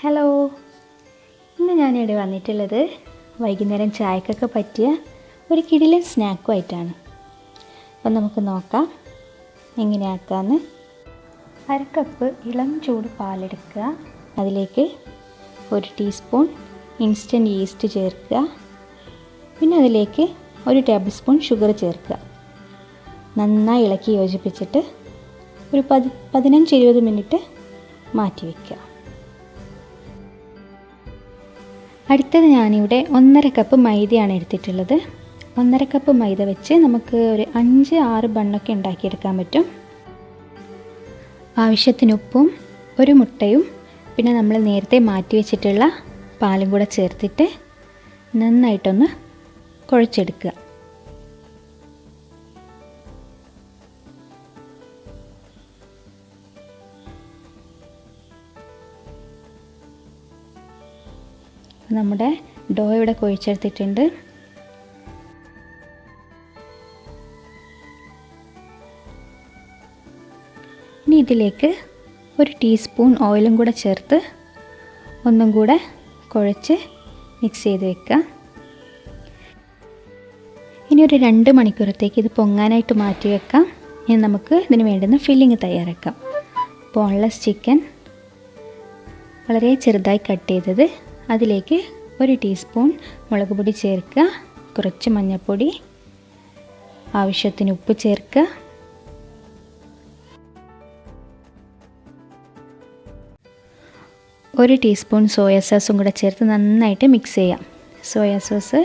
Hello, ഇന്ന് ഞാനിവിടെ വന്നിട്ടുള്ളത് വൈകുന്നേരം ചായക്കൊക്കെ പറ്റിയ ഒരു കിടിലൻ സ്നാക്കുമായിട്ടാണ്. അപ്പം നമുക്ക് നോക്കാം എങ്ങനെയാക്കാമെന്ന്. 1/2 കപ്പ് ഇളം ചൂട് പാലെടുക്കുക. അതിലേക്ക് 1 ടീസ്പൂൺ ഇൻസ്റ്റൻറ്റ് ഈസ്റ്റ് ചേർക്കുക. പിന്നെ അതിലേക്ക് 1 ടേബിൾ സ്പൂൺ ഷുഗർ ചേർക്കുക. നന്നായി ഇളക്കി യോജിപ്പിച്ചിട്ട് ഒരു 15-20 മിനിറ്റ് മാറ്റി വയ്ക്കുക. അടുത്തത് ഞാനിവിടെ 1/2 കപ്പ് മൈദയാണ് എടുത്തിട്ടുള്ളത്. 1/2 കപ്പ് മൈദ വെച്ച് നമുക്ക് ഒരു 5-6 ബണ്ണൊക്കെ ഉണ്ടാക്കിയെടുക്കാൻ പറ്റും. ആവശ്യത്തിന് ഉപ്പും 1 മുട്ടയും പിന്നെ നമ്മൾ നേരത്തെ മാറ്റി വെച്ചിട്ടുള്ള പാലും കൂടെ ചേർത്തിട്ട് നന്നായിട്ടൊന്ന് കുഴച്ചെടുക്കുക. നമ്മുടെ ഡോ ഇവിടെ കുഴച്ചെടുത്തിട്ടുണ്ട്. ഇനി ഇതിലേക്ക് 1 ടീസ്പൂൺ ഓയിലും കൂടെ ചേർത്ത് ഒന്നും കൂടെ കുഴച്ച് മിക്സ് ചെയ്ത് വെക്കുക. ഇനി ഒരു 2 മണിക്കൂറത്തേക്ക് ഇത് പൊങ്ങാനായിട്ട് മാറ്റി വെക്കാം. ഇനി നമുക്ക് ഇതിന് വേണ്ടുന്ന ഫില്ലിങ് തയ്യാറാക്കാം. ബോൺലെസ് ചിക്കൻ വളരെ ചെറുതായി കട്ട് ചെയ്തത്, അതിലേക്ക് 1 ടീസ്പൂൺ മുളക് പൊടി ചേർക്കുക. കുറച്ച് മഞ്ഞൾപ്പൊടി, ആവശ്യത്തിന് ഉപ്പ് ചേർക്കുക. ഒരു ടീസ്പൂൺ സോയാ സോസും കൂടെ ചേർത്ത് നന്നായിട്ട് മിക്സ് ചെയ്യാം. സോയാ സോസ്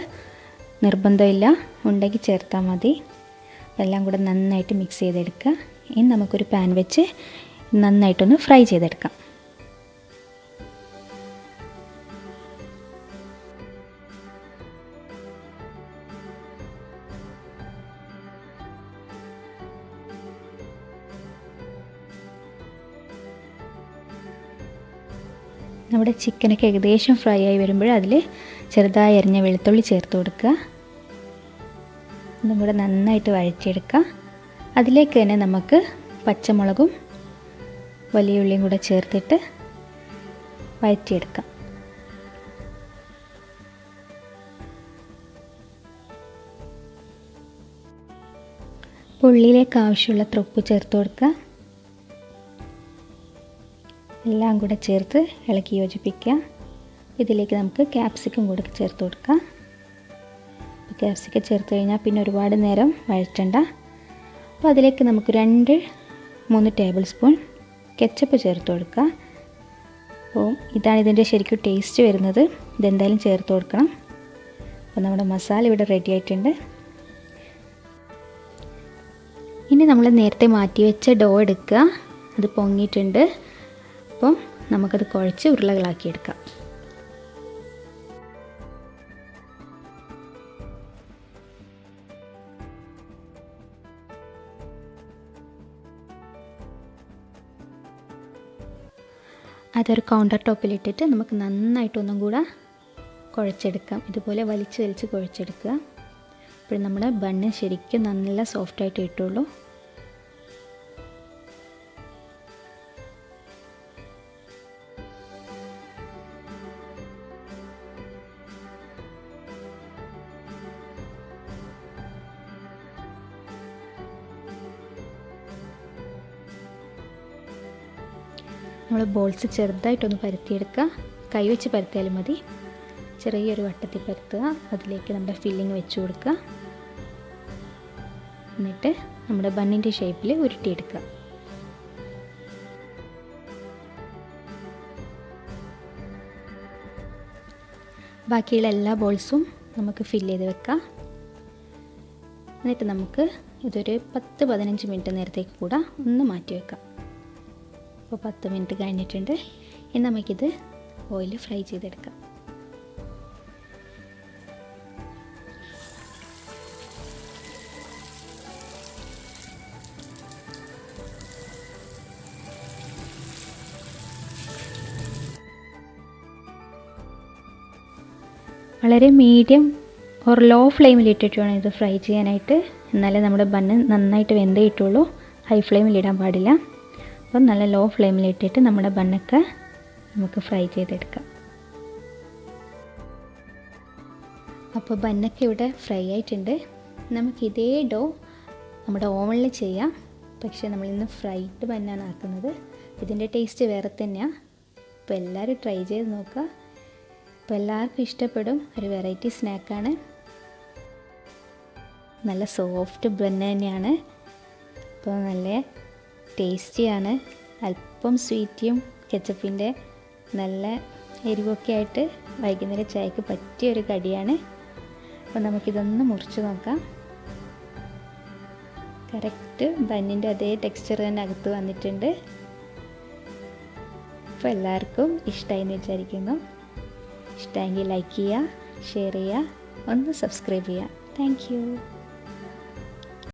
നിർബന്ധമില്ല, ഉണ്ടെങ്കിൽ ചേർത്താൽ മതി. എല്ലാം കൂടെ നന്നായിട്ട് മിക്സ് ചെയ്തെടുക്കുക. ഇനി നമുക്കൊരു പാൻ വെച്ച് നന്നായിട്ടൊന്ന് ഫ്രൈ ചെയ്തെടുക്കാം. നമ്മുടെ ചിക്കനൊക്കെ ഏകദേശം ഫ്രൈ ആയി വരുമ്പോൾ അതിൽ ചെറുതായി അരിഞ്ഞ വെളുത്തുള്ളി ചേർത്ത് കൊടുക്കുക. ഒന്നും കൂടെ നന്നായിട്ട് വഴറ്റിയെടുക്കുക. അതിലേക്ക് തന്നെ നമുക്ക് പച്ചമുളകും വലിയ ഉള്ളിയും കൂടെ ചേർത്തിട്ട് വഴറ്റിയെടുക്കാം. ഉള്ളിയിലേക്ക് ആവശ്യമുള്ള ഉപ്പ് ചേർത്ത് കൊടുക്കുക. എല്ലാം കൂടെ ചേർത്ത് ഇളക്കി യോജിപ്പിക്കുക. ഇതിലേക്ക് നമുക്ക് ക്യാപ്സിക്കം കൂടെ ചേർത്ത് കൊടുക്കാം. ക്യാപ്സിക്കം ചേർത്ത് കഴിഞ്ഞാൽ പിന്നെ ഒരുപാട് നേരം വഴറ്റണ്ട. അപ്പോൾ അതിലേക്ക് നമുക്ക് 2-3 ടേബിൾ സ്പൂൺ കെച്ചപ്പ് ചേർത്ത് കൊടുക്കുക. അപ്പോൾ ഇതാണ് ഇതിൻ്റെ ശരിക്കും ടേസ്റ്റ് വരുന്നത്. ഇതെന്തായാലും ചേർത്ത് കൊടുക്കണം. അപ്പോൾ നമ്മുടെ മസാല ഇവിടെ റെഡി ആയിട്ടുണ്ട്. ഇനി നമ്മൾ നേരത്തെ മാറ്റി വെച്ച ഡോ എടുക്കുക. അത് പൊങ്ങിയിട്ടുണ്ട്. അപ്പം നമുക്കത് കുഴച്ച് ഉരുളകളാക്കിയെടുക്കാം. അതൊരു കൗണ്ടർ ടോപ്പിലിട്ടിട്ട് നമുക്ക് നന്നായിട്ടൊന്നും കൂടെ കുഴച്ചെടുക്കാം. ഇതുപോലെ വലിച്ച് കുഴച്ചെടുക്കുക. അപ്പോൾ നമ്മുടെ ബണ്ണ് ശരിക്കും നല്ല സോഫ്റ്റായിട്ട് കിട്ടുള്ളൂ. നമ്മൾ ബോൾസ് ചെറുതായിട്ടൊന്ന് പരത്തിയെടുക്കുക. കൈവച്ച് പരത്തിയാലും മതി. ചെറിയൊരു വട്ടത്തിൽ പരത്തുക. അതിലേക്ക് നമ്മുടെ ഫില്ലിങ് വെച്ച് കൊടുക്കുക. എന്നിട്ട് നമ്മുടെ ബണ്ണിൻ്റെ ഷേപ്പിൽ ഉരുട്ടിയെടുക്കുക. ബാക്കിയുള്ള എല്ലാ ബോൾസും നമുക്ക് ഫില്ല് ചെയ്ത് വെക്കാം. എന്നിട്ട് നമുക്ക് ഇതൊരു 10-15 മിനിറ്റ് നേരത്തേക്ക് കൂടെ ഒന്ന് മാറ്റി വെക്കാം. അപ്പോൾ 10 മിനിറ്റ് കഴിഞ്ഞിട്ടുണ്ട്. ഇനി നമുക്കിത് ഓയിൽ ഫ്രൈ ചെയ്തെടുക്കാം. വളരെ മീഡിയം ഓർ ലോ ഫ്ലെയിമിലിട്ടിട്ട് വേണം ഇത് ഫ്രൈ ചെയ്യാനായിട്ട്. എന്നാലേ നമ്മുടെ ബണ്ണ് നന്നായിട്ട് വെന്ത് കിട്ടുള്ളൂ. ഹൈ ഫ്ലെയിമിലിടാൻ പാടില്ല. അപ്പം നല്ല ലോ ഫ്ലെയിമിലിട്ടിട്ട് നമ്മുടെ ബണ്ണൊക്കെ നമുക്ക് ഫ്രൈ ചെയ്തെടുക്കാം. അപ്പോൾ ബന്നൊക്കെ ഇവിടെ ഫ്രൈ ആയിട്ടുണ്ട്. നമുക്ക് ഇതേ ഡോ നമ്മുടെ ഓവനിൽ ചെയ്യാം. പക്ഷേ നമ്മളിന്ന് ഫ്രൈഡ് ബന്നാണ് ആക്കുന്നത്. ഇതിൻ്റെ ടേസ്റ്റ് വേറെ തന്നെയാണ്. അപ്പോൾ എല്ലാവരും ട്രൈ ചെയ്ത് നോക്കുക. അപ്പോൾ എല്ലാവർക്കും ഇഷ്ടപ്പെടും. ഒരു വെറൈറ്റി സ്നാക്കാണ്. നല്ല സോഫ്റ്റ് ബൺ തന്നെയാണ്. അപ്പോൾ നല്ല ടേസ്റ്റിയാണ്. അല്പം സ്വീറ്റിയും കെച്ചപ്പിൻ്റെ നല്ല എരിവൊക്കെ ആയിട്ട് വൈകുന്നേരം ചായക്ക് പറ്റിയൊരു കടിയാണ്. അപ്പോൾ നമുക്കിതൊന്ന് മുറിച്ച് നോക്കാം. കറക്റ്റ് ബന്നിൻ്റെ അതേ ടെക്സ്ചർ തന്നെ അകത്ത് വന്നിട്ടുണ്ട്. അപ്പോൾ എല്ലാവർക്കും ഇഷ്ടമായി എന്ന് വിചാരിക്കുന്നു. ഇഷ്ടമെങ്കിൽ ലൈക്ക് ചെയ്യുക, ഷെയർ ചെയ്യുക, ഒന്ന് സബ്സ്ക്രൈബ് ചെയ്യുക. Thank you.